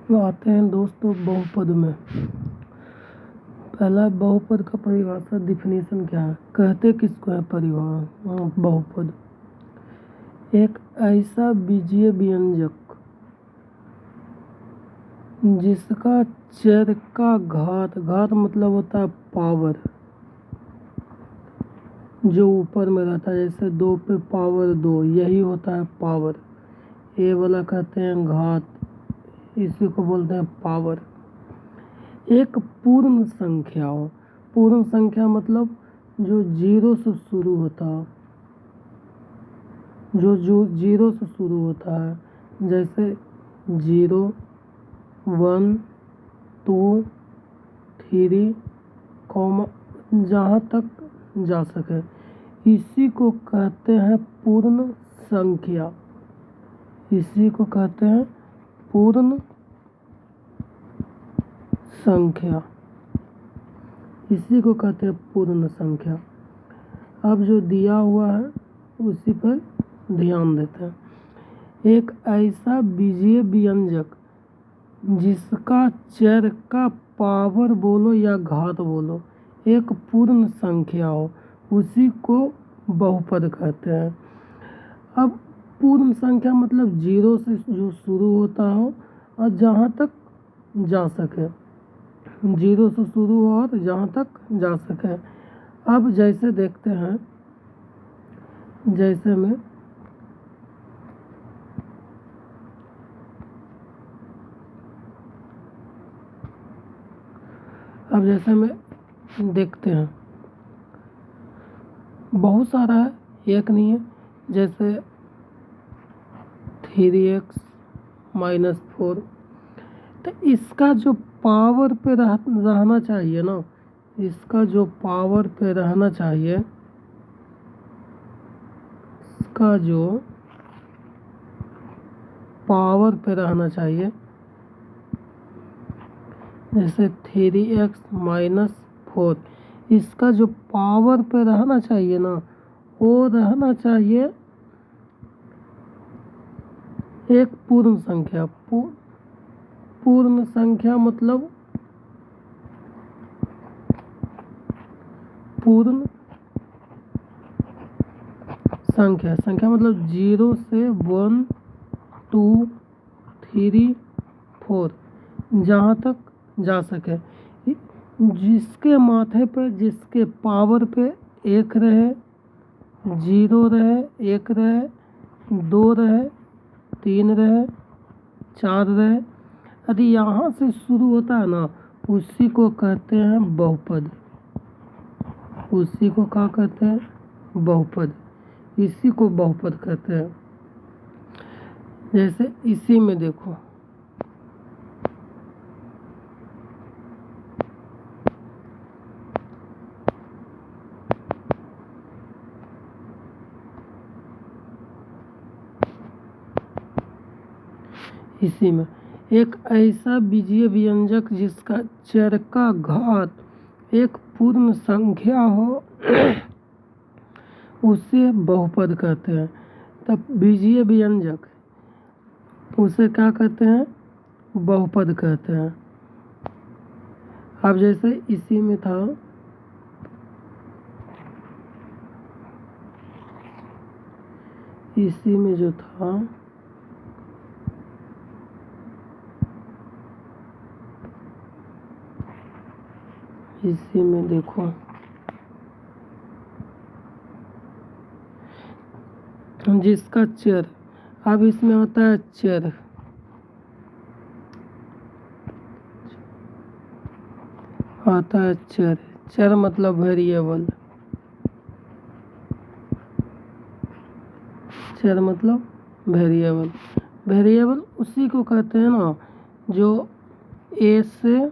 तो आते हैं दोस्तों बहुपद में। पहला बहुपद का परिभाषा डिफिनीशन क्या है, कहते किसको है परिभाषा बहुपद, एक ऐसा बीजीय व्यंजक जिसका चर का घात, घात मतलब होता है पावर, जो ऊपर में रहता है, जैसे 2 पे पावर 2, यही होता है पावर। ए वाला कहते हैं घात, इसी को बोलते हैं पावर। एक पूर्ण संख्या हो, पूर्ण संख्या मतलब जो जीरो से शुरू होता हो, जो जीरो से शुरू होता है, जैसे 0 1 2 3, जहाँ तक जा सके, इसी को कहते हैं पूर्ण संख्या, इसी को कहते हैं पूर्ण संख्या, इसी को कहते हैं पूर्ण संख्या। अब जो दिया हुआ है उसी पर ध्यान देते हैं। एक ऐसा बीजीय व्यंजक जिसका चर का पावर बोलो या घात बोलो एक पूर्ण संख्या हो, उसी को बहुपद कहते हैं। अब पूर्ण संख्या मतलब 0 से जो शुरू होता हो और जहाँ तक जा सके, 0 से शुरू हो और जहाँ तक जा सके। अब जैसे देखते हैं, जैसे में अब जैसे में देखते हैं, बहुत सारा है, एक नहीं है। जैसे 3x - 4, तो इसका जो पावर पे रहना चाहिए ना, इसका जो पावर पे रहना चाहिए, इसका जो पावर पे रहना चाहिए, जैसे 3x - 4, इसका जो पावर पे रहना चाहिए ना, वो रहना चाहिए एक पूर्ण संख्या। पूर्ण संख्या मतलब पूर्ण संख्या, संख्या मतलब 0 से 1 2 3 4, जहाँ तक जा सके, जिसके माथे पर, जिसके पावर पे 1 रहे, 0 रहे, 1 रहे, 2 रहे, 3 रहे, 4 रहे, यदि यहाँ से शुरू होता है ना, उसी को कहते हैं बहुपद, उसी को क्या कहते हैं, बहुपद, इसी को बहुपद कहते हैं। जैसे इसी में देखो, इसी में एक ऐसा बीजीय व्यंजक जिसका चर का घात एक पूर्ण संख्या हो, उसे बहुपद कहते हैं। तब बीजीय व्यंजक उसे क्या कहते हैं, बहुपद कहते हैं। अब जैसे इसी में था, इसी में जो था, इसी में देखो, जिसका चर, अब इसमें होता है चर, आता है चर, चर मतलब वेरिएबल, चर मतलब वेरिएबल, वेरिएबल उसी को कहते हैं ना जो ए से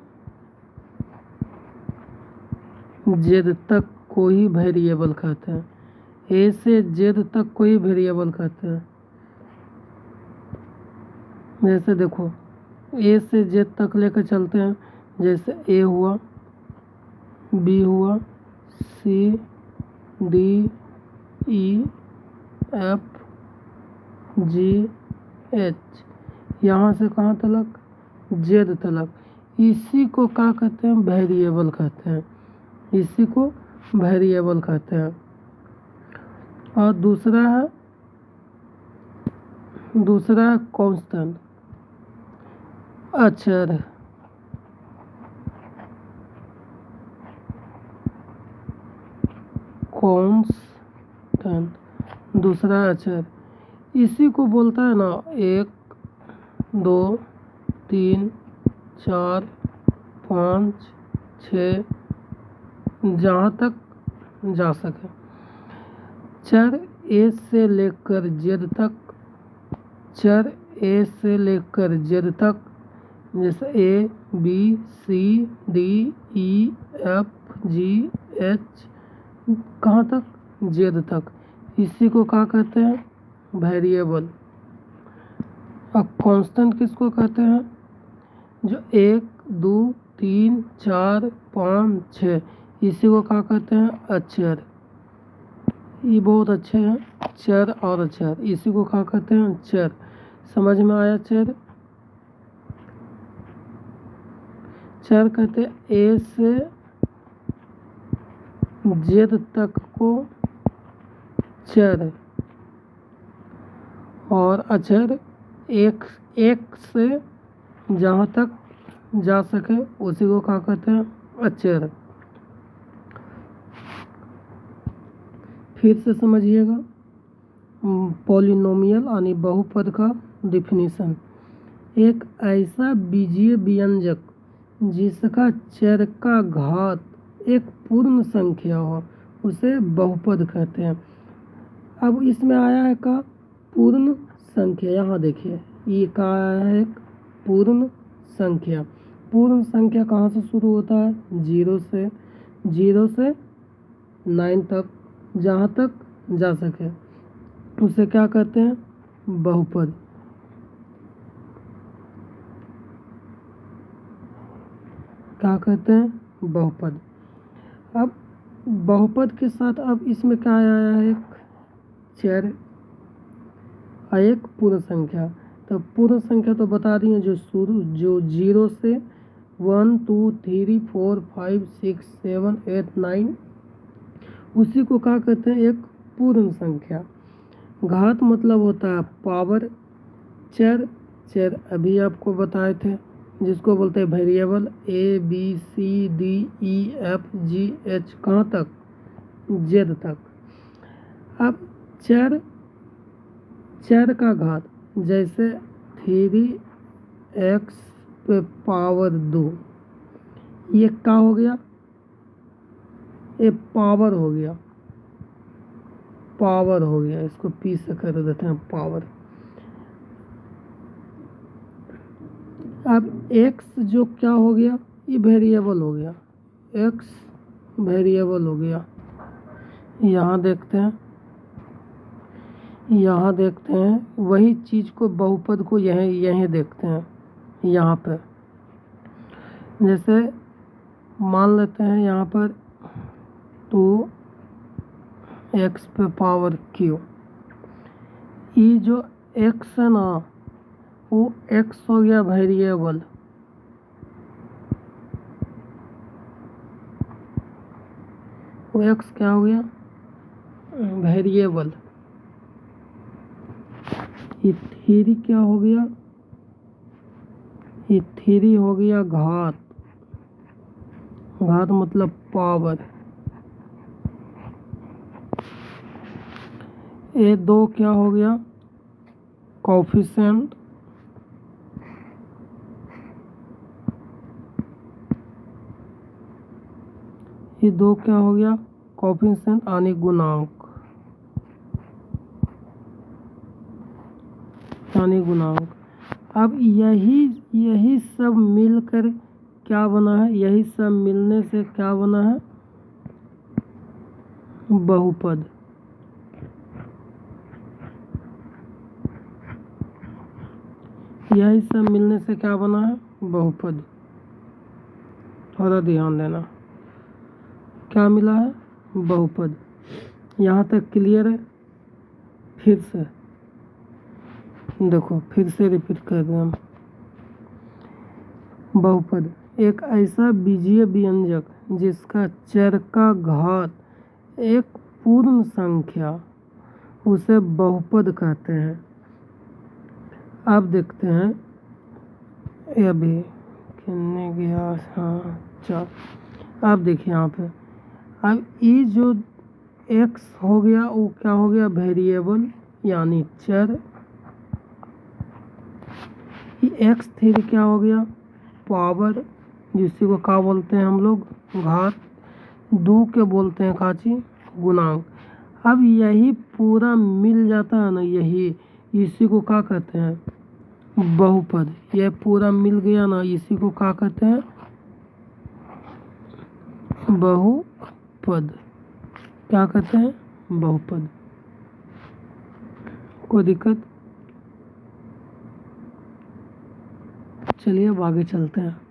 जेड तक कोई वेरिएबल कहते हैं, ए से जेड तक कोई वेरिएबल कहते हैं। जैसे देखो, ए से जेड तक लेकर चलते हैं, जैसे ए हुआ, बी हुआ, C D E F G H, यहाँ से कहाँ तक जेड तलक, इसी को क्या कहते हैं? वेरिएबल कहते हैं, इसी को वेरिएबल कहते हैं। और दूसरा है कांस्टेंट, अचर। कांस्टेंट, दूसरा अचर, इसी को बोलता है ना 1 2 3 4 5 6, जहाँ तक जा सके। चर ए से लेकर जेड तक, चर ए से लेकर जेड तक, जैसे A B C D E F G H, कहाँ तक? जेड तक, इसी को क्या कहते हैं? वेरिएबल। अब कांस्टेंट किसको कहते हैं? जो 1 2 3 4 5 6, इसी को क्या कहते हैं? अचर। ये बहुत अच्छे हैं, चर और अचर, इसी को क्या कहते हैं? चर। समझ में आया? चर कहते हैं ए से जेड तक को चर, और अचर एक से जहाँ तक जा सके उसी को क्या कहते हैं? अचर। फिर से समझिएगा, पॉलिनोमियल यानी बहुपद का डिफिनीशन, एक ऐसा बीजीय व्यंजक जिसका चर का घात एक पूर्ण संख्या हो उसे बहुपद कहते हैं। अब इसमें आया है का पूर्ण संख्या, यहाँ देखिए ये का है एक पूर्ण संख्या। पूर्ण संख्या कहाँ से शुरू होता है? 0 से 9 तक, जहाँ तक जा सके उसे क्या कहते हैं? बहुपद। क्या कहते हैं? बहुपद। अब बहुपद के साथ अब इसमें क्या आया है? एक चर और एक पूर्ण संख्या। तो पूर्ण संख्या तो बता दिए, जो 0 से 1 2 3 4 5 6 7 8 9, उसी को क्या कहते हैं? एक पूर्ण संख्या। घात मतलब होता है पावर। चर अभी आपको बताए थे, जिसको बोलते हैं variable, A B C D E F G H, कहाँ तक? जेड तक। अब चर का घात, जैसे 3x पे पावर 2, ये क्या हो गया? ये पावर हो गया, इसको पी से कर देते हैं पावर। अब x जो क्या हो गया? ये वेरिएबल हो गया, x वेरिएबल हो गया। यहाँ देखते हैं वही चीज़ को, बहुपद को यहीं देखते हैं। यहाँ पे जैसे मान लेते हैं यहाँ पर 2x पे पावर q, ये जो x है ना, वो x हो गया वेरिएबल, वो x क्या हो गया? वेरिएबल। ये 3 क्या हो गया? ये 3 हो गया घात मतलब पावर। ये 2 क्या हो गया? कोफिशिएंट। ये 2 क्या हो गया? कोफिशिएंट यानी गुणांक, अब यही सब मिलकर क्या बना है? यही सब मिलने से क्या बना है? बहुपद। यही सब मिलने से क्या बना है? बहुपद। थोड़ा ध्यान देना, क्या मिला है? बहुपद। यहाँ तक क्लियर है? फिर से देखो, फिर से रिपीट कर दें हम। बहुपद एक ऐसा बीजीय व्यंजक जिसका चर का घात एक पूर्ण संख्या, उसे बहुपद कहते हैं। अब देखते हैं, ये अभी खेलने गया, हाँ चल। अब देखिए यहाँ पे, अब ये जो x हो गया वो क्या हो गया, वेरिएबल यानी चर। ये x फिर क्या हो गया, पावर, जिसी को क्या बोलते हैं हम लोग, घात। दो के बोलते हैं काची, गुणांक। अब यही पूरा मिल जाता है ना, यही इसी को क्या कहते हैं, बहुपद। यह पूरा मिल गया ना, इसी को क्या कहते हैं, बहुपद। क्या कहते हैं, बहुपद। कोई दिक्कत? चलिए अब आगे चलते हैं।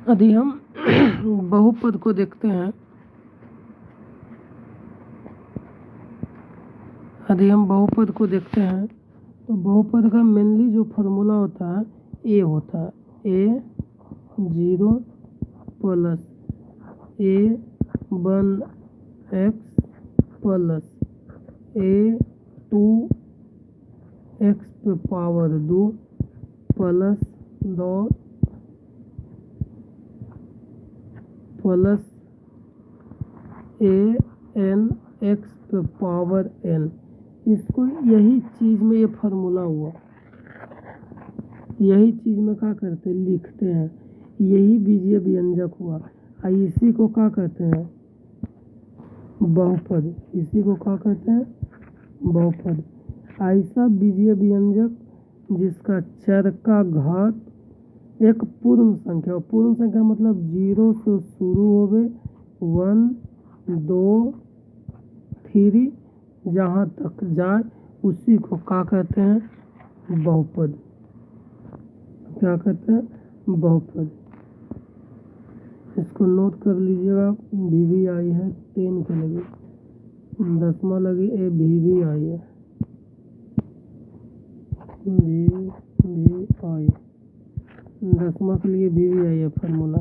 यदि हम बहुपद को देखते हैं, यदि हम बहुपद को देखते हैं तो बहुपद का मेनली जो फार्मूला होता है ए होता है, a0 plus a1 x plus a2 x पे power 2 plus 2 plus an x पे पावर n। इसको यही चीज़ में ये फार्मूला हुआ, यही चीज़ में क्या करते हैं, लिखते हैं। यही बीजीय व्यंजक हुआ, इसी को क्या कहते हैं, बहुपद। इसी को क्या कहते हैं, बहुपद। ऐसा बीजीय व्यंजक जिसका चर का घात एक पूर्ण संख्या, पूर्ण संख्या मतलब 0 से शुरू होवे, 1 2 3 जहाँ तक जाए, उसी को क्या कहते हैं, बहुपद। क्या कहते हैं, बहुपद। इसको नोट कर लीजिएगा। भी आई है 10 के लगी, 10वां लगी ए भी आई है, भी आई 10वां के लिए भी आई है फार्मूला।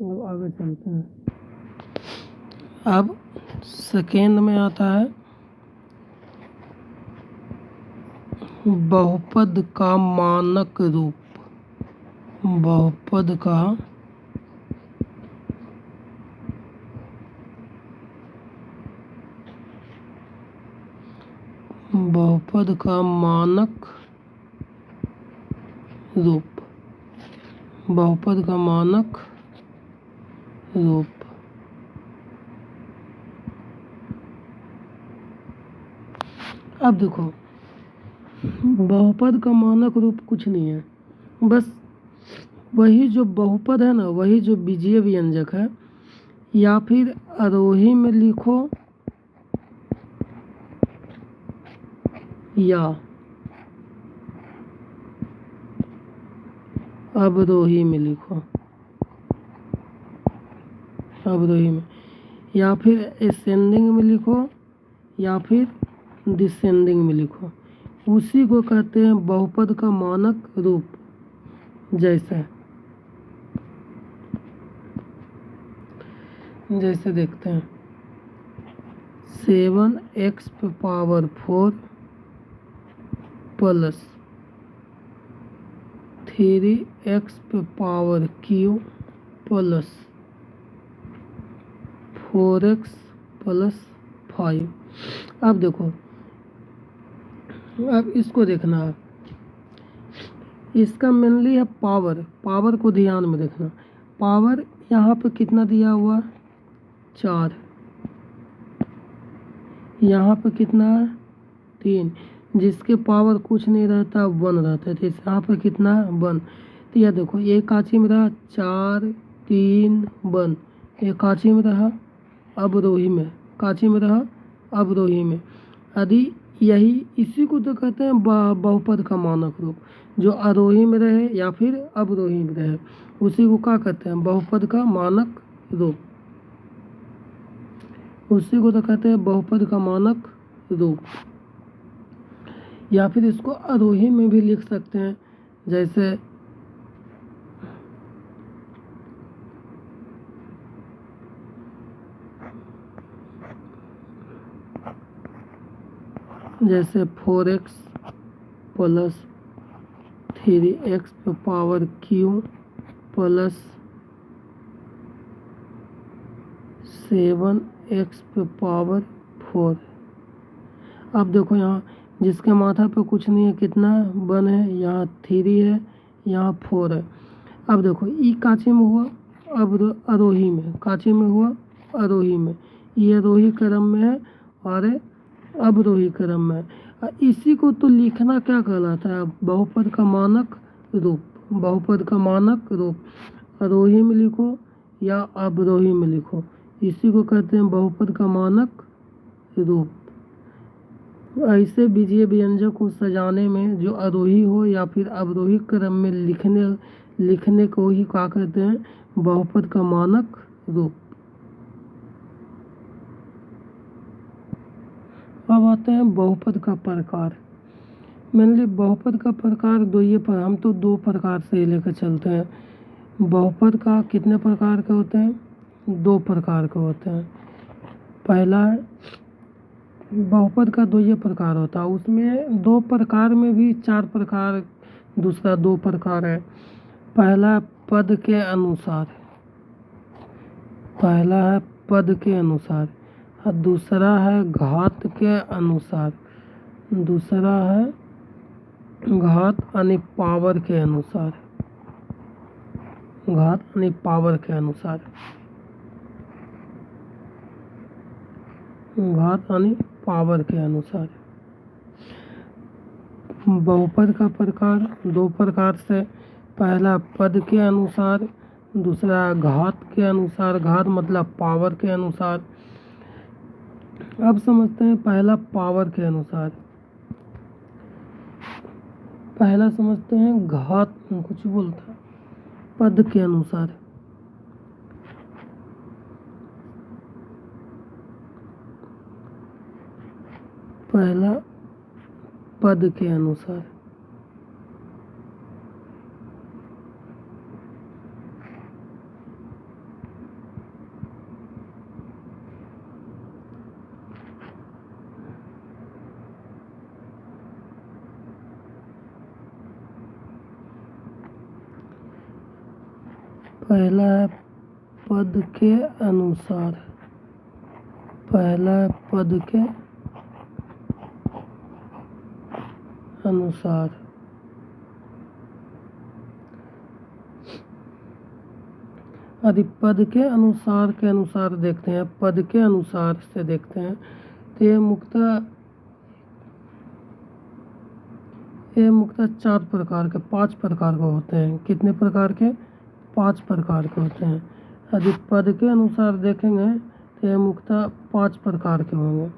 अब आगे चलते हैं। अब सेकेंड में आता है बहुपद का मानक रूप। बहुपद का मानक रूप। बहुपद का मानक रूप। अब देखो, बहुपद का मानक रूप कुछ नहीं है, बस वही जो बहुपद है ना, वही जो बीजीय व्यंजक है, या फिर आरोही में लिखो या अवरोही में लिखो, अवरोही में, या फिर असेंडिंग में लिखो, या फिर डिसेंडिंग में लिखो, उसी को कहते हैं बहुपद का मानक रूप। जैसे देखते हैं, 7x पे पावर 4 प्लस 3x पे power q plus 4x plus 5। अब देखो, अब इसको देखना है, इसका मेनली है पावर। पावर को ध्यान में देखना, पावर यहाँ पे कितना दिया हुआ, 4, यहाँ पे कितना है, 3, जिसके पावर कुछ नहीं रहता 1 रहता है, तो यहाँ पे कितना है, 1। तो यह देखो, ये काची में रहा 4 3 1, ये काची में रहा अवरोही में, काची में रहा अवरोही में। यदि यही इसी को तो कहते हैं बहुपद का मानक रूप, जो आरोही में रहे या फिर अवरोही में रहे, उसी को क्या कहते हैं, बहुपद का मानक रूप। उसी को तो कहते हैं बहुपद का मानक रूप। या फिर इसको आरोही में भी लिख सकते हैं, जैसे जैसे 4x प्लस 3x पे पावर q प्लस 7x पे पावर 4। अब देखो यहाँ जिसके माथा पे कुछ नहीं है कितना 1 है, यहाँ 3 है, यहाँ 4 है। अब देखो ई काची में हुआ, अब आरोही में, काची में हुआ आरोही में, ये आरोही क्रम में है और अवरोही क्रम में है। इसी को तो लिखना क्या कहलाता है, बहुपद का मानक रूप। बहुपद का मानक रूप आरोही में लिखो या अवरोही में लिखो, इसी को कहते हैं बहुपद का मानक रूप। ऐसे बीजीय व्यंजक को सजाने में जो आरोही हो या फिर अवरोही क्रम में लिखने को ही क्या कहते हैं, बहुपद का मानक रूप। अब आते हैं बहुपद का प्रकार। मेनली बहुपद का प्रकार दो, ये पर हम तो 2 प्रकार से ही लेकर चलते हैं। बहुपद का कितने प्रकार के होते हैं, 2 प्रकार के होते हैं। पहला बहुपद का 2 ये प्रकार होता है, उसमें 2 प्रकार में भी 4 प्रकार, दूसरा 2 प्रकार है। पहला पद के अनुसार, पहला है पद के अनुसार और दूसरा है घात के अनुसार, दूसरा है घात यानी पावर के अनुसार, घात यानी पावर के अनुसार, घात यानी पावर के अनुसार। बहुपद का प्रकार 2 प्रकार से, पहला पद के अनुसार, दूसरा घात के अनुसार, घात मतलब पावर के अनुसार। अब समझते हैं पहला पावर के अनुसार। पहला समझते हैं घात, कुछ बोलता पद के अनुसार। पहला पद के अनुसार। पहला है पद के अनुसार, पहला है पद के अनुसार। यदि पद के अनुसार देखते हैं, पद के अनुसार से देखते हैं तो ये मुख्यतः 4 प्रकार के, 5 प्रकार के होते हैं। कितने प्रकार के, 5 प्रकार के होते हैं। यदि पद के अनुसार देखेंगे तो ये मुख्यतः 5 प्रकार के होंगे।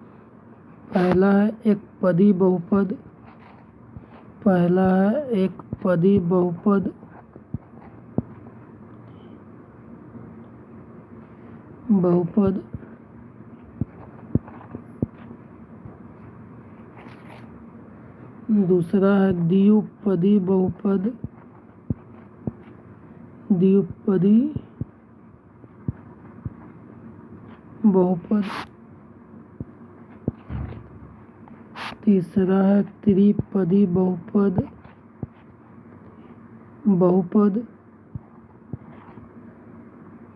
पहला है एक पदी बहुपद, पहला है एक पदी बहुपद, बहुपद। दूसरा है द्विपदी बहुपद, द्विपदी बहुपद। तीसरा है त्रिपदी बहुपद, बहुपद।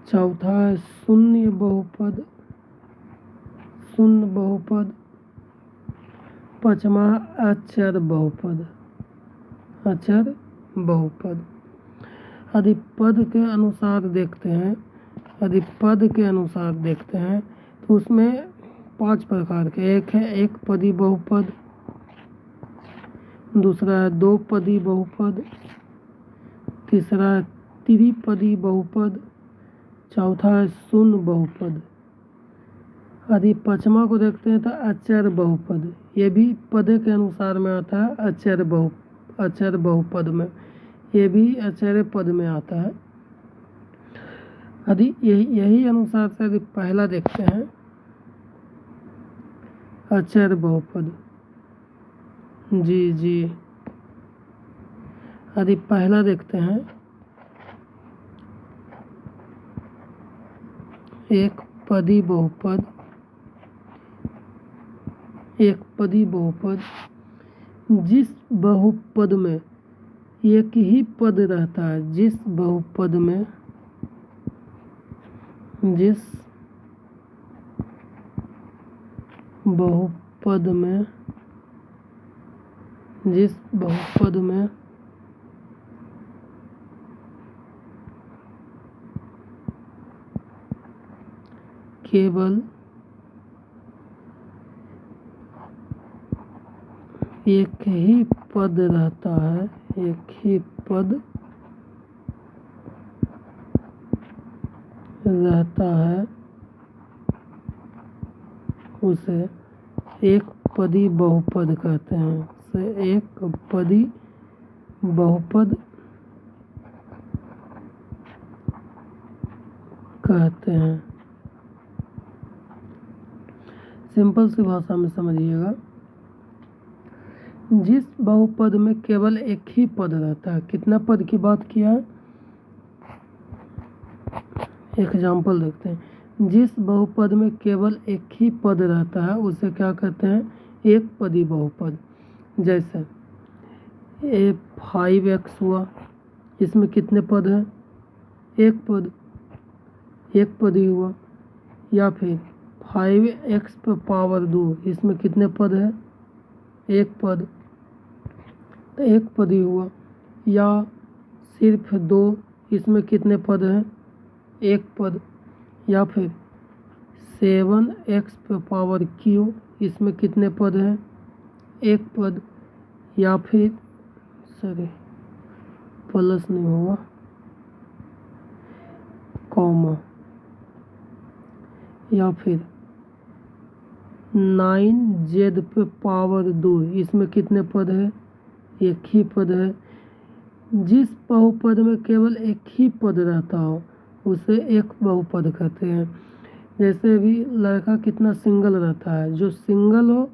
चौथा है शून्य बहुपद, शून्य बहुपद। पांचवा अचर बहुपद, अचर बहुपद। यदि पद के अनुसार देखते हैं, यदि पद के अनुसार देखते हैं तो उसमें 5 प्रकार के, एक है एक पदी बहुपद, दूसरा है 2 पदी बहुपद, तीसरा है त्रिपदी बहुपद, चौथा है शून्य बहुपद। यदि पांचवा को देखते हैं तो अचर बहुपद, ये भी पद के अनुसार में आता है, अचर बहुपद में, ये भी अचर पद में आता है। यदि यही अनुसार से यदि पहला देखते हैं अचर बहुपद। जी। यदि पहला देखते हैं, एक पदी बहुपद। एक पदी बहुपद जिस बहुपद में एक ही पद रहता है, जिस बहुपद में केवल एक ही पद रहता है, एक ही पद रहता है, उसे एक पदी बहुपद कहते हैं। उसे एक पदी बहुपद कहते हैं। सिंपल सी भाषा में समझिएगा, जिस बहुपद में केवल एक ही पद रहता है। कितना पद की बात किया है? एग्जाम्पल देखते हैं। जिस बहुपद में केवल एक ही पद रहता है उसे क्या कहते हैं? एक पदी बहुपद। जैसे 5x हुआ, इसमें कितने पद हैं? एक पद, एक पद ही हुआ। या फिर 5x पे पावर 2, इसमें कितने पद हैं? एक पद, तो एक पद ही हुआ। या सिर्फ 2, इसमें कितने पद हैं? एक पद। या फिर 7x पे पावर q, इसमें कितने पद हैं? एक पद। या फिर प्लस नहीं होगा, कॉमा। या फिर 9z पे पावर 2, इसमें कितने पद है? एक ही पद है। जिस बहुपद में केवल एक ही पद रहता हो उसे एक बहुपद कहते हैं। जैसे भी लड़का कितना सिंगल रहता है, जो सिंगल हो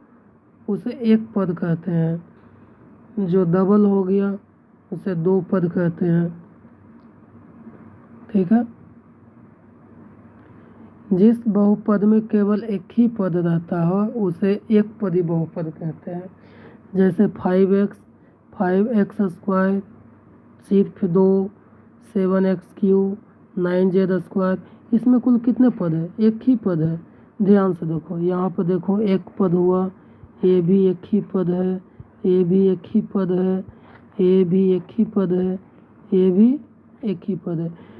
उसे एक पद कहते हैं। जो डबल हो गया उसे दो पद कहते हैं। ठीक है। जिस बहुपद में केवल एक ही पद रहता हो उसे एक पदी बहुपद कहते हैं। जैसे 5x, 5x², सिर्फ 2, 7x3, 9z², इसमें कुल कितने पद है? एक ही पद है। ध्यान से देखो, यहाँ पर देखो एक पद हुआ, ये भी एक ही पद है, ये भी एक ही पद है, ये भी एक ही पद है, ये भी एक ही पद है।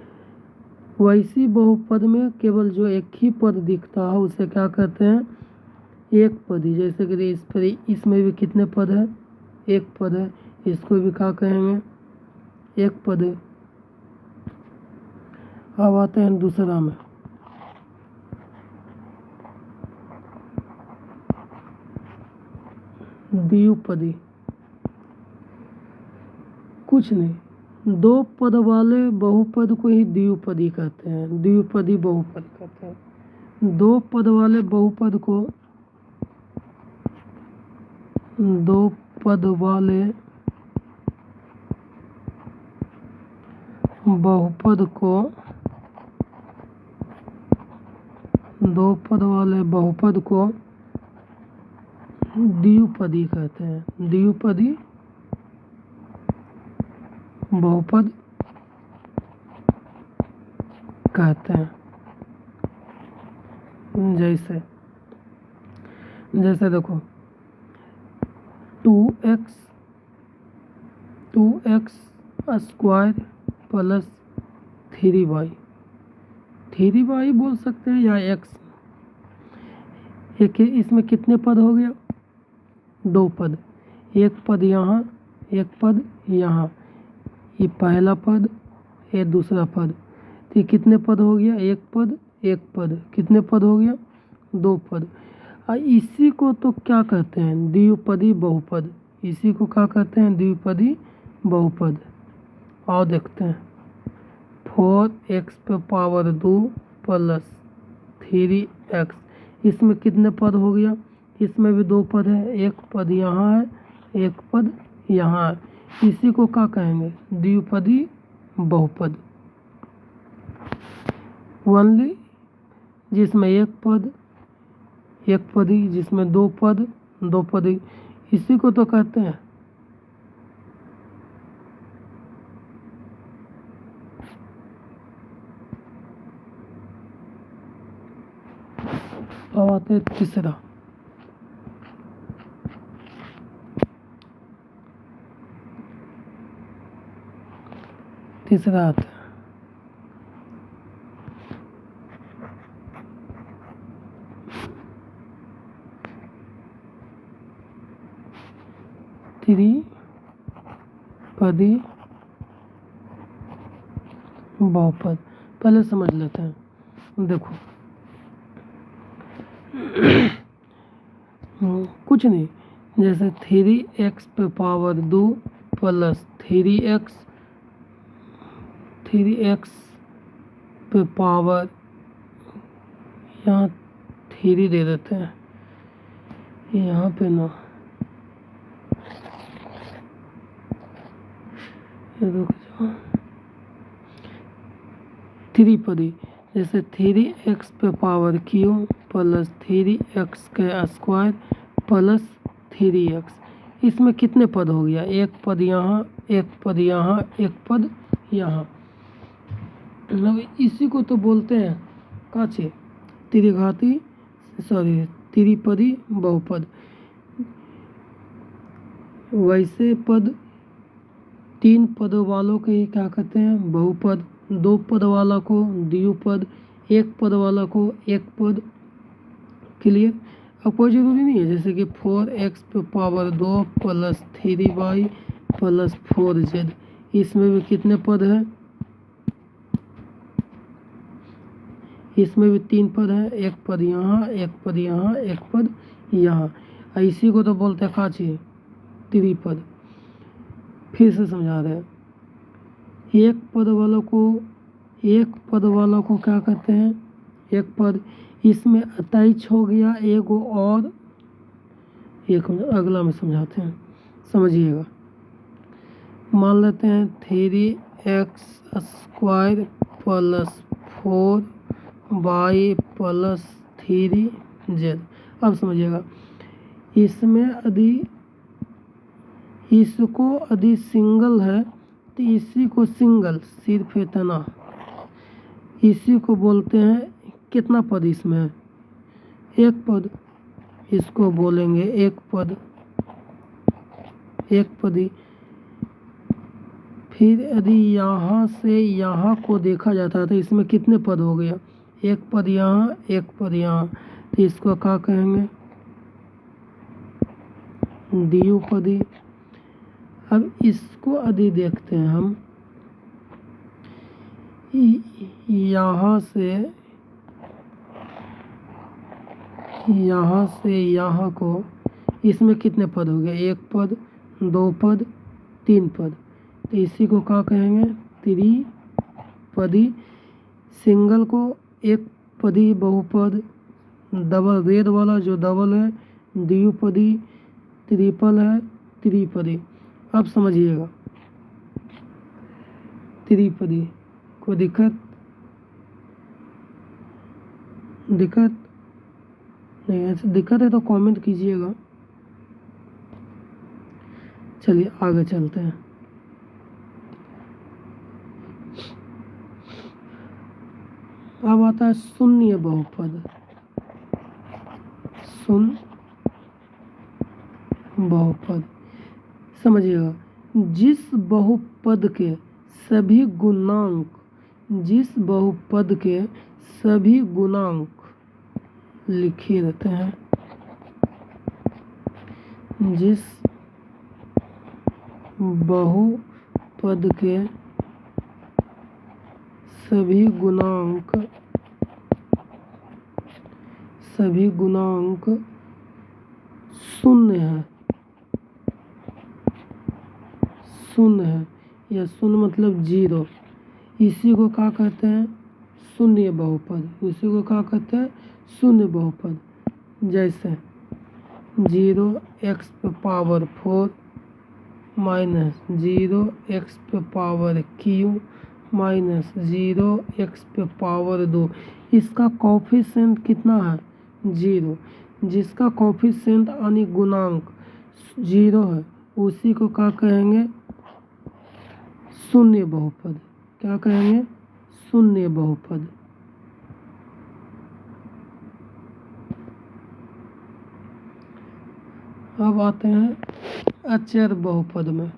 वैसी बहुपद में केवल जो एक ही पद दिखता है उसे क्या कहते हैं? एक पदी। जैसे कि इस पर, इसमें भी कितने पद है? एक पद है। इसको भी क्या कहेंगे? एक पद है। अब आते हैं दूसरा में। द्विपदी। कुछ नहीं, दो पद वाले बहुपद को ही द्विपदी कहते हैं, द्विपदी बहुपद कहते हैं। दो पद वाले बहुपद को, दो पद वाले बहुपद को, दो पद वाले बहुपद को द्विपदी कहते हैं, द्विपदी बहुपद कहते हैं। जैसे देखो 2x square plus 3y, 3y बोल सकते हैं या x। एक इसमें कितने पद हो गया? दो पद। एक पद यहाँ, एक पद यहाँ, ये पहला पद, ये दूसरा पद। तो ये कितने पद हो गया? एक पद, एक पद। कितने पद हो गया? दो पद। इसी को तो क्या कहते हैं? द्विपदी बहुपद। इसी को क्या कहते हैं? द्विपदी बहुपद। और देखते हैं 4x पे पावर 2 प्लस 3x, इसमें कितने पद हो गया? इसमें भी दो पद है, एक पद यहाँ है, एक पद यहाँ है, इसी को क्या कहेंगे? द्विपदी बहुपद। ओनली जिसमें एक पद एक पदी, जिसमें दो पद दो पदी, इसी को तो कहते हैं अब आते हैं तीसरा। तीसरा आता है त्रिपदी बहुपद। पहले समझ लेते हैं, देखो कुछ नहीं, जैसे 3x पे पावर 2 प्लस 3x पे पावर यहाँ 3 दे देते हैं, यहाँ पे ना रुक जाओ, त्रिपदी जैसे 3x पे पावर q प्लस 3x के स्क्वायर प्लस 3x, इसमें कितने पद हो गया? एक पद यहाँ, एक पद यहाँ, एक पद यहाँ, मतलब इसी को तो बोलते हैं काचे त्रिपदी बहुपद। वैसे पद तीन पदों वालों के ही क्या कहते हैं? बहुपद। दो पद वाला को द्विपद, एक पद वाला को एक पद। क्लियर? अब कोई ज़रूरी नहीं है, जैसे कि 4x पे power 2 plus 3y plus 4z, इसमें भी कितने पद हैं? इसमें भी तीन पद हैं, एक पद यहाँ, एक पद यहाँ, एक पद यहाँ, इसी को तो बोलते हैं काची त्रिपद। फिर से समझा रहे हैं, एक पद वालों को क्या कहते हैं? एक पद। इसमें अतैच हो गया एगो और एक, अगला में समझाते हैं, समझिएगा। मान लेते हैं 3x square plus 4y plus 3z। अब समझिएगा, इसमें यदि सिंगल है तो इसी को सिंगल, सिर्फ इतना, इसी को बोलते हैं कितना पद इसमें है? एक पद, इसको बोलेंगे एक पद, एक पदी। फिर यदि यहाँ से यहाँ को देखा जाता है तो इसमें कितने पद हो गया? एक पद यहाँ, एक पद यहाँ, तो इसको क्या कहेंगे? द्विपदी। अब इसको यदि देखते हैं हम, यहाँ से यहाँ को, इसमें कितने पद हो गए? एक पद, दो पद, तीन पद, तो इसी को क्या कहेंगे? त्रिपदी। सिंगल को एक पदी बहुपद, डबल रेड वाला जो डबल है द्विपदी, ट्रिपल है त्रिपदी। अब समझिएगा, त्रिपदी कोई दिक्कत नहीं है? दिक्कत है तो कमेंट कीजिएगा। चलिए आगे चलते हैं। अब आता है शून्य बहुपद। शून्य बहुपद समझिएगा, जिस बहुपद के सभी गुणांक लिखे रहते हैं, जिस बहुपद के सभी गुणांक शून्य है, या शून्य मतलब जीरो, इसी को क्या कहते हैं? शून्य बहुपद। इसी को क्या कहते हैं? शून्य बहुपद। जैसे जीरो एक्स पे पावर 4 माइनस जीरो एक्स पे power Q minus zero x पे पावर 2। इसका कोफिशिएंट कितना है? 0। जिसका कोफिशिएंट यानी गुणांक 0 है उसी को क्या कहेंगे? शून्य बहुपद। क्या कहेंगे? शून्य बहुपद। अब आते हैं अचर बहुपद में।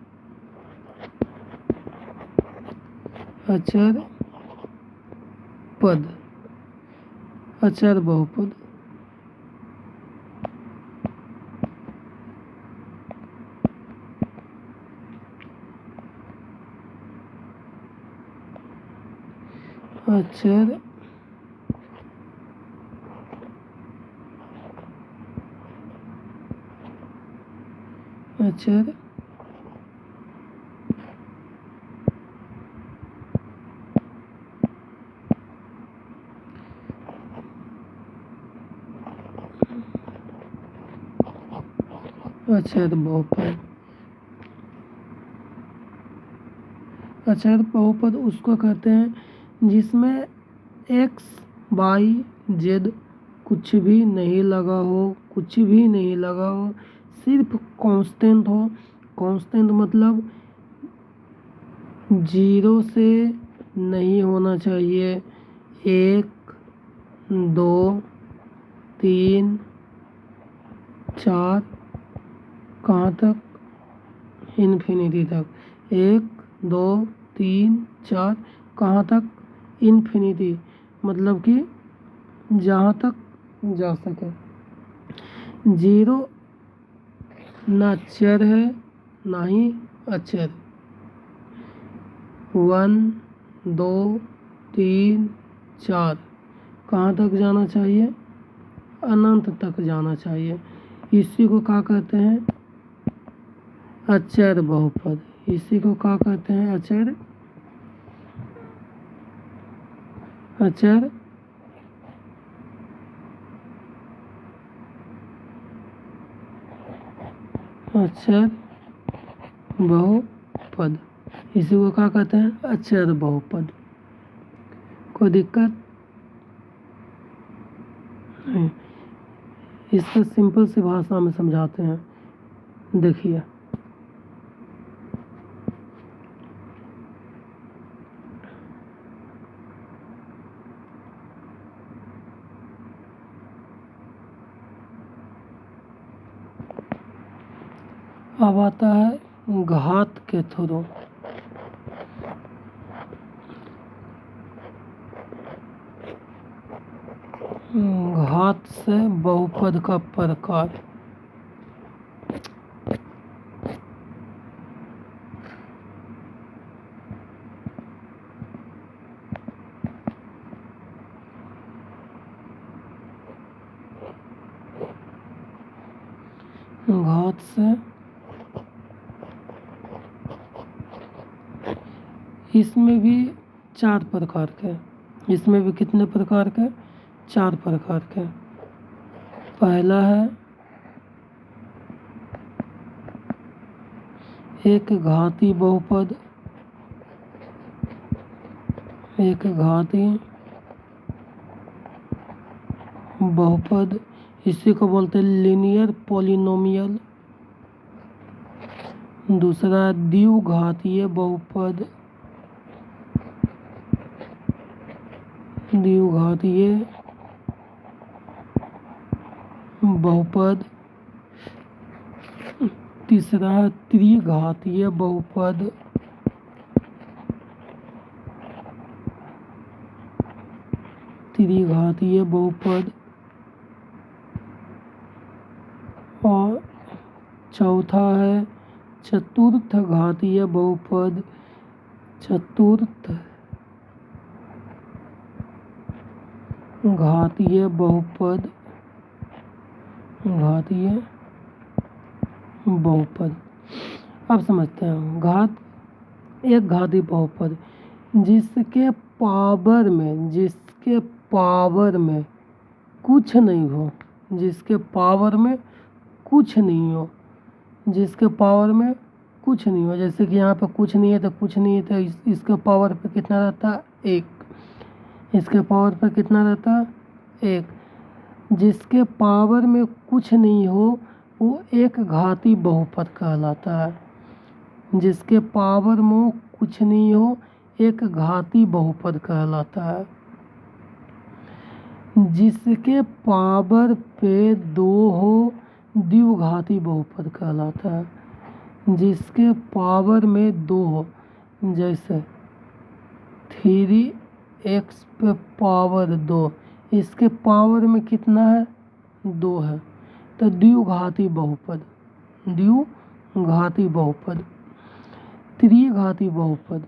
अचर पद, अचर बहुपद। अचर अचर अचर बहुपद। अचर बहुपद उसको कहते हैं जिसमें एक्स वाई जेड कुछ भी नहीं लगा हो, कुछ भी नहीं लगा हो, सिर्फ कांस्टेंट हो। कांस्टेंट मतलब 0 से नहीं होना चाहिए। 1 2 3 4 कहाँ तक? इन्फिनिटी तक। 1 2 3 4 कहाँ तक? इन्फिनिटी, मतलब कि जहाँ तक जा सके। 0 ना चर है ना ही अचर। 1 2 3 4 कहाँ तक जाना चाहिए? अनंत तक जाना चाहिए। इसी को क्या कहते हैं? अचर बहुपद। इसी को क्या कहते हैं? अचर अचर अचर बहुपद। इसी को क्या कहते हैं? अचर बहुपद। कोई दिक्कत नहीं। इसको सिंपल सी भाषा में समझाते हैं, देखिए। अब आता है घात के थ्रू। घात से बहुपद का प्रकार। घात से इसमें भी 4 प्रकार के। इसमें भी कितने प्रकार के? 4 प्रकार के। पहला है एक घाती बहुपद। एक घाती बहुपद, इसी को बोलते हैं लीनियर पॉलिनोमियल। दूसरा द्विघातीय बहुपद। द्विघातीय बहुपद। तीसरा है त्रिघातीय बहुपद। त्रिघातीय बहुपद। और चौथा है चतुर्थ घातीय बहुपद। चतुर्थ घातीय बहुपद। घातीय बहुपद। अब समझते हैं घात। एक घातीय बहुपद जिसके पावर में कुछ नहीं हो, जिसके पावर में कुछ नहीं हो, जिसके पावर में कुछ नहीं हो, जैसे कि यहाँ पर कुछ नहीं है तो कुछ नहीं है, तो इसके पावर पे कितना रहता है 1, इसके पावर पे कितना रहता है 1। जिसके पावर में कुछ नहीं हो वो एक घाती बहुपद कहलाता है। जिसके पावर में कुछ नहीं हो एक घाती बहुपद कहलाता है। जिसके पावर पे 2 हो द्विघाती बहुपद कहलाता है। जिसके पावर में 2 हो, जैसे 3x पे पावर 2, इसके पावर में कितना है 2 है, तो द्विघाती बहुपद, द्विघाती बहुपद। त्रिघाती बहुपद,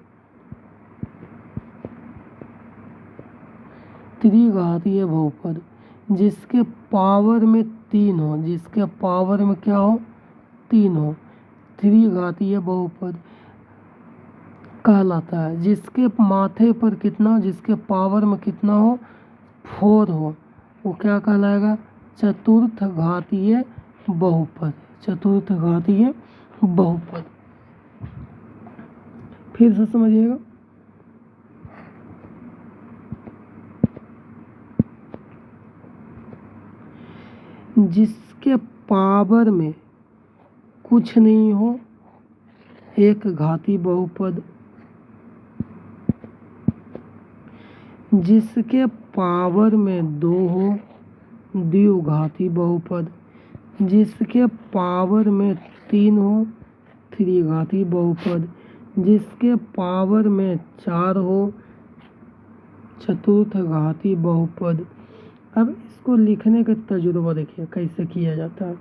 त्रिघातीय बहुपद जिसके पावर में 3 हो, जिसके पावर में क्या हो 3 हो, त्रिघातीय बहुपद कहलाता है। जिसके माथे पर कितना हो, जिसके पावर में कितना हो 4 हो, वो क्या कहलाएगा चतुर्थ घातीय बहुपद, चतुर्थ घातीय बहुपद। फिर से समझिएगा, जिसके पावर में कुछ नहीं हो एक घाती बहुपद, जिसके पावर में 2 हो द्विघाती बहुपद, जिसके पावर में 3 हो त्रिघाती बहुपद, जिसके पावर में 4 हो चतुर्थ घाती बहुपद। अब इसको लिखने का तजुर्बा देखिए कैसे किया जाता है।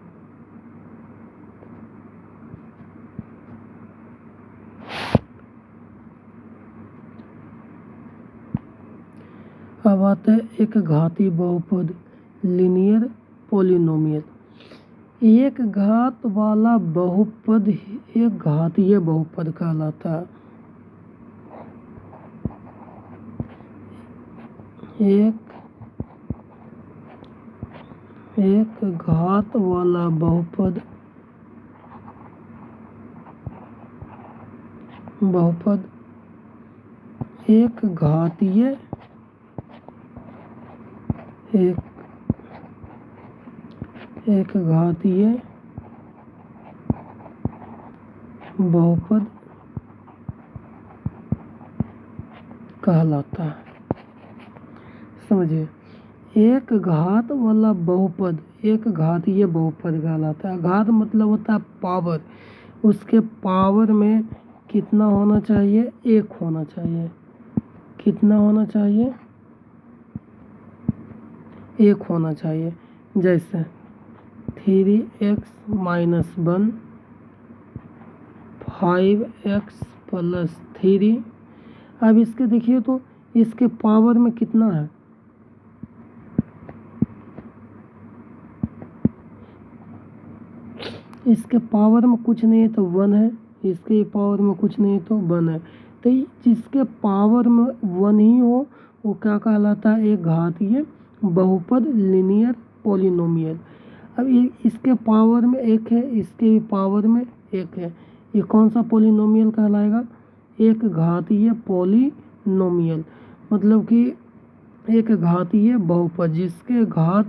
अब आता है एक घाती बहुपद, लीनियर पॉलिनोमियल। एक घात वाला बहुपद एक घातीय बहुपद कहलाता है। एक घात वाला बहुपद एक घातीय एक घातीय बहुपद कहलाता है। समझिए, एक घात वाला बहुपद एक घातीय बहुपद कहलाता है। घात मतलब होता है पावर, उसके पावर में कितना होना चाहिए 1 होना चाहिए। कितना होना चाहिए 1 होना चाहिए। जैसे 3x - 1 5x + 3। अब इसके देखिए तो इसके पावर में कितना है, इसके पावर में कुछ नहीं है तो 1 है, इसके पावर में कुछ नहीं तो 1 है। तो जिसके पावर में 1 ही हो वो क्या कहलाता है एक घातीय बहुपद, लीनियर पॉलिनोमियल। अब ये इसके पावर में 1 है, इसके भी पावर में 1 है, ये कौन सा पॉलिनोमियल कहलाएगा एक घातीय पॉलिनोमियल। मतलब कि एक घातीय बहुपद जिसके घात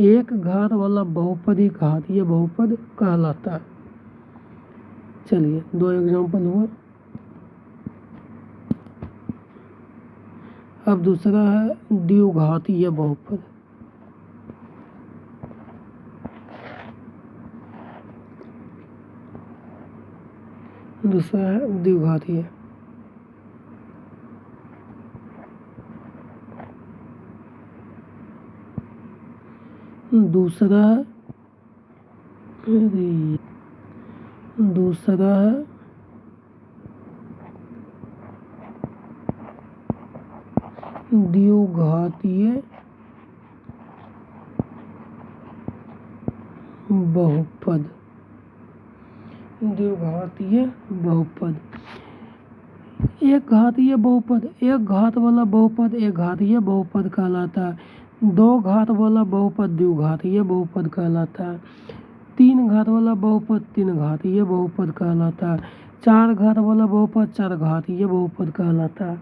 एक घात वाला बहुपद ही घातीय बहुपद कहलाता है। चलिए 2 एग्जाम्पल हुआ। अब दूसरा है द्विघातीय बहुपद। दूसरा है द्विघातीय। दूसरा है द्विघातीय बहुपद। द्विघातीय बहुपद एक घातीय बहुपद, एक घात वाला बहुपद एक घातीय बहुपद कहलाता है। 2 घात वाला बहुपद द्विघातीय बहुपद कहलाता है। 3 घात वाला बहुपद 3 घात, ये बहुपद कहलाता है। 4 घात वाला बहुपद 4 घात, ये बहुपद कहलाता है।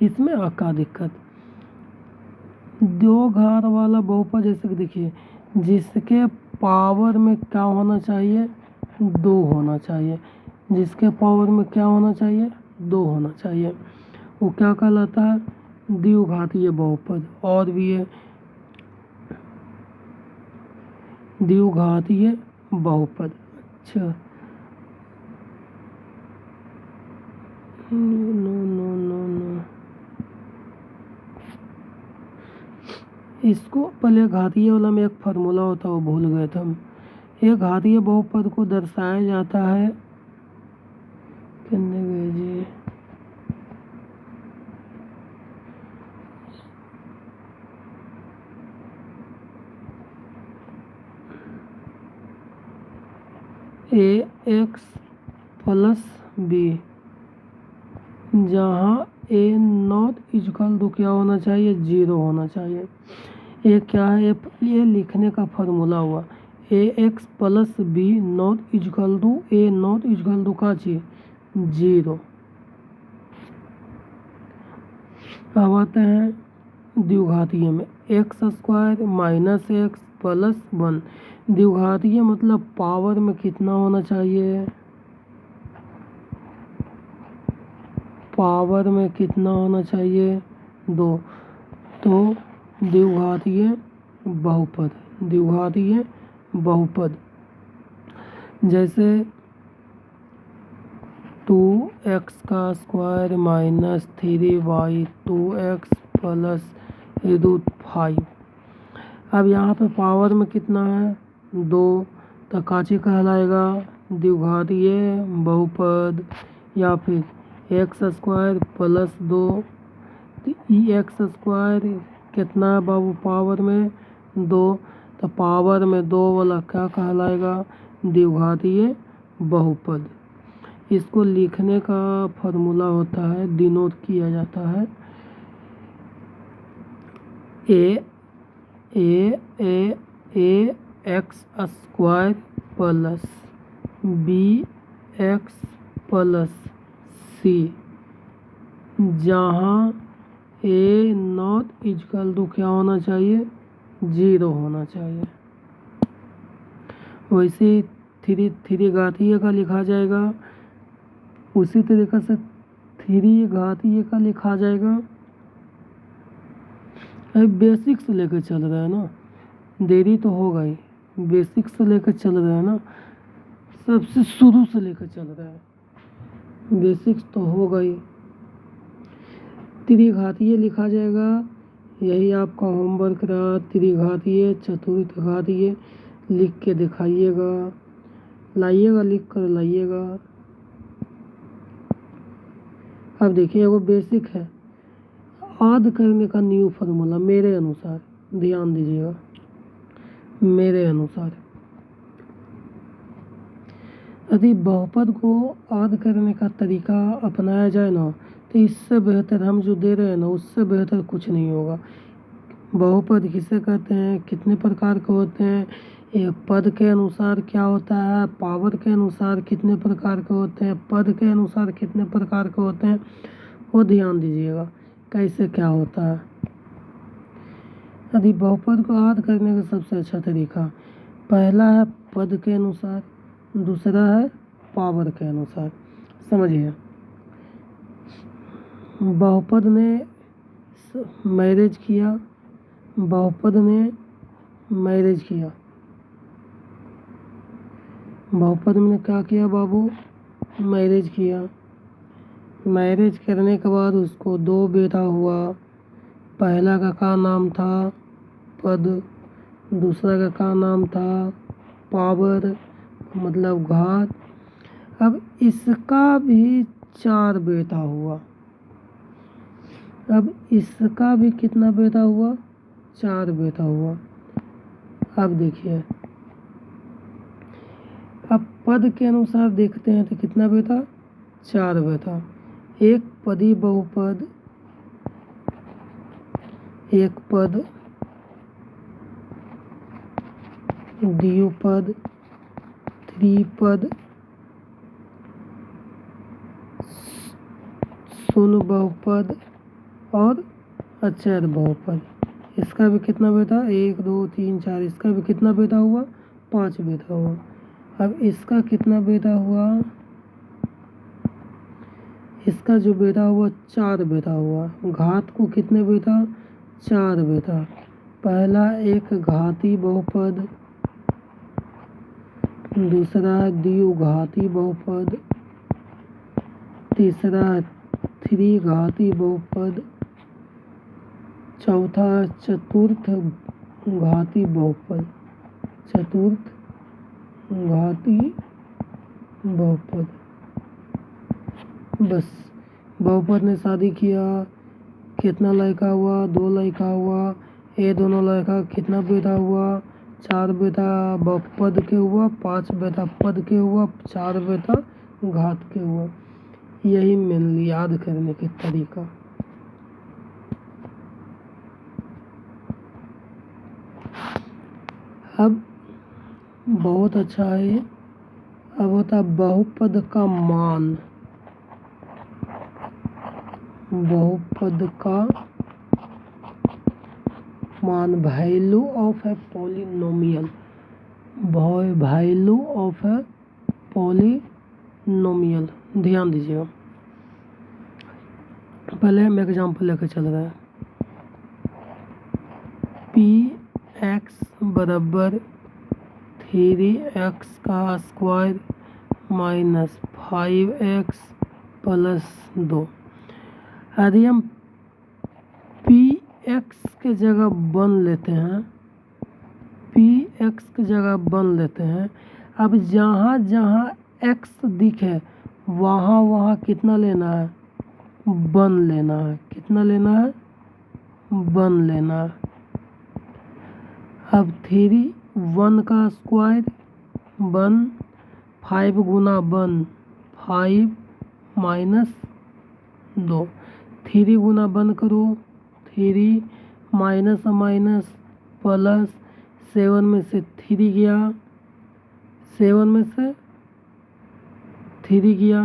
इसमें क्या दिक्कत। 2 घात वाला बहुपद जैसे कि देखिए, जिसके पावर में क्या होना चाहिए, 2 होना चाहिए। जिसके पावर में क्या होना चाहिए, 2 होना चाहिए, वो क्या कहलाता है, द्विघातीय बहुपद। और भी है द्विघातीय बहुपद। अच्छा, नो नो नो नो, इसको पहले घातीय वाला में एक फार्मूला होता है, वो भूल गए थे हम। एक घातीय बहुपद को दर्शाया जाता है, कितने गए जी, ax प्लस बी, जहाँ a नॉट इक्वल टू क्या होना चाहिए, 0 होना चाहिए। ये क्या है, ये लिखने का फार्मूला हुआ, ax plus B not equal to a not equal to का चीज 0। अब आते हैं द्विघातीय में, X square minus X plus 1। द्विघातीय मतलब पावर में कितना होना चाहिए, पावर में कितना होना चाहिए, 2। तो द्विघातीय बहुपद, द्विघातीय बहुपद जैसे 2x का square minus 3y 2x plus √5। अब यहाँ पे पावर में कितना है, 2, तो काची कहलाएगा, द्विघातीय बहुपद। या फिर x square plus 2, x square कितना है बाबू, पावर में 2, तो पावर में 2 वाला क्या कहलाएगा, द्विघातीय बहुपद। इसको लिखने का फार्मूला होता है, डिनोट किया जाता है, a x square plus b x plus c, जहाँ ए नॉट इक्वल टू क्या होना चाहिए, 0 होना चाहिए। वैसे 3 घातीय का लिखा जाएगा, उसी तरीके से 3 घातीय का लिखा जाएगा। अभी बेसिक से लेकर चल रहा है ना, देरी तो होगा ही, बेसिक से लेकर चल रहा है ना, सबसे शुरू से लेकर चल रहा है, बेसिक्स तो होगा ही। त्रिघातीय लिखा जाएगा, यही आपका होमवर्क रहा, त्रिघातीय चतुर्थघातीय लिख के दिखाइएगा, लाइएगा, लिख कर लाइएगा। अब देखिए वो बेसिक है, आद करने का न्यू फार्मूला मेरे अनुसार, ध्यान दीजिएगा, मेरे अनुसार यदि बहुपद को आद करने का तरीका अपनाया जाए ना, तो इससे बेहतर हम जो दे रहे हैं ना, उससे बेहतर कुछ नहीं होगा। बहुपद किसे कहते हैं, कितने प्रकार के होते हैं, ये पद के अनुसार क्या होता है, पावर के अनुसार कितने प्रकार के होते हैं, पद के अनुसार कितने प्रकार के होते हैं, वो ध्यान दीजिएगा कैसे क्या होता है। यदि बहुपद को आद करने का सबसे अच्छा तरीका, पहला है पद के अनुसार, दूसरा है पावर के अनुसार। समझिए, बहुपद ने मैरिज किया, बहुपद ने मैरिज किया, बहुपद ने क्या किया बाबू, मैरिज किया। मैरिज करने के बाद उसको 2 बेटा हुआ, पहला का क्या नाम था, पद, दूसरा का क्या नाम था, पावर मतलब घात। अब इसका भी 4 बेटा हुआ, अब इसका भी कितना बेटा हुआ, 4 बेटा हुआ। अब देखिए, अब पद के अनुसार देखते हैं तो कितना बेटा, 4 बेटा। एक पदी बहुपद, एक पद द्विपद, त्रिपद, शून्य बहुपद और अचर बहुपद। इसका भी कितना बेटा 1 2 3 4, इसका भी कितना बेटा हुआ 5 बेटा हुआ। अब इसका कितना बेटा हुआ, इसका जो बेटा हुआ 4 बेटा हुआ। घात को कितने बेटा 4 बेटा। पहला एक घाती बहुपद, दूसरा द्विघाती बहुपद, तीसरा त्रिघाती बहुपद, चौथा चतुर्थ घाती बहुपद, चतुर्थ घाती बहुपद। बस बहुपद ने शादी किया, कितना लड़का हुआ 2 लड़का हुआ। ये दोनों लड़का कितना बेटा हुआ 4 बेटा बहुपद के हुआ, 5 बेटा पद के हुआ, 4 बेटा घात के हुआ। यही मेनली याद करने के तरीका। अब बहुत अच्छा है ये। अब होता बहुपद का मान, बहुपद का मान, value of a polynomial, value of a polynomial. ध्यान दीजिएगा, पहले हम एग्जाम्पल लेकर चल रहे हैं। पी एक्स बराबर 3x का स्क्वायर माइनस 5x प्लस 2। यदि हम पी एक्स के जगह 1 लेते हैं, पी एक्स की जगह 1 लेते हैं। अब जहाँ जहाँ x दिखे वहाँ वहाँ कितना लेना है 1 लेना है। कितना लेना है 1 लेना है। अब 1 का स्क्वायर 1, 5 गुना 1 5 माइनस 2, 3 गुना 1 करो 3 माइनस माइनस प्लस 7 में से 3 गया, 7 में से 3 गया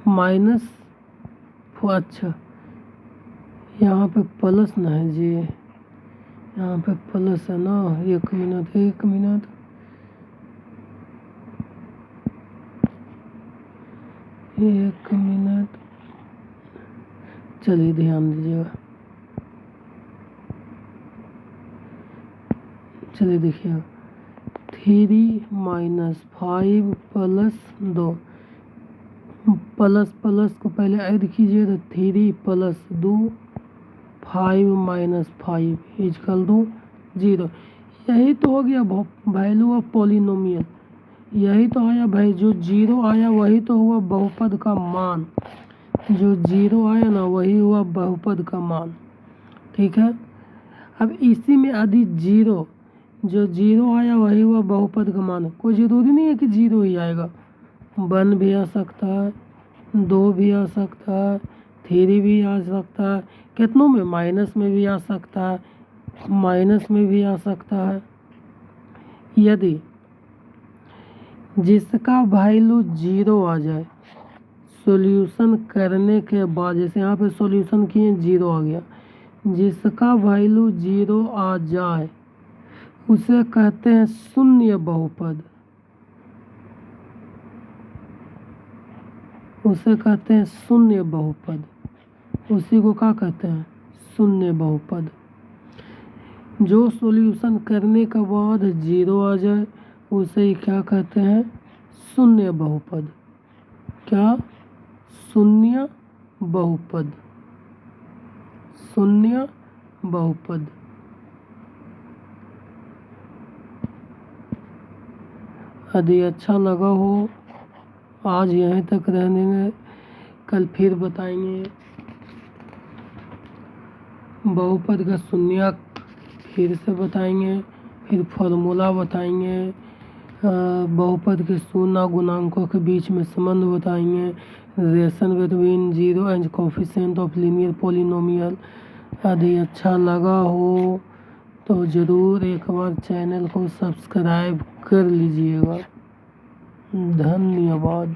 माइनस। अच्छा यहाँ पे प्लस ना है जी, यहाँ पे प्लस है ना। 1 मिनट 1 मिनट, एक मिनट, चलिए ध्यान दीजिएगा। चलिए देखिए 3 माइनस 5 प्लस 2, प्लस प्लस को पहले ऐड कीजिए तो 3 प्लस 2 5 माइनस 5 इजकल 2 0। यही तो हो गया वैल्यू ऑफ पॉलिनोमियल। यही तो आया भाई, जो 0 आया वही तो हुआ बहुपद का मान। जो 0 आया ना वही हुआ बहुपद का मान। ठीक है। अब इसी में यदि 0, जो 0 आया वही हुआ बहुपद का मान। कोई ज़रूरी नहीं है कि 0 ही आएगा, 1 भी आ सकता है, 2 भी आ सकता है, 3 भी आ सकता है, कितनों में माइनस में भी आ सकता है, माइनस में भी आ सकता है। यदि जिसका वैल्यू 0 आ जाए सॉल्यूशन करने के बाद, जैसे यहाँ पे सॉल्यूशन किए 0 आ गया, जिसका वैल्यू 0 आ जाए उसे कहते हैं शून्य बहुपद। उसे कहते हैं शून्य बहुपद। उसी को क्या कहते हैं शून्य बहुपद। जो सॉल्यूशन करने के बाद 0 आ जाए उसे ही क्या कहते हैं शून्य बहुपद। क्या शून्य बहुपद, शून्य बहुपद। यदि अच्छा लगा हो आज यहीं तक रहने देंगे, कल फिर बताएंगे बहुपद का शून्य, फिर से बताएंगे, फिर फॉर्मूला बताएंगे, बहुपद के शून्य गुणांकों के बीच में संबंध बताएंगे, relation between 0 and coefficient of linear polynomial. यदि अच्छा लगा हो तो ज़रूर एक बार चैनल को सब्सक्राइब कर लीजिएगा। धन्यवाद।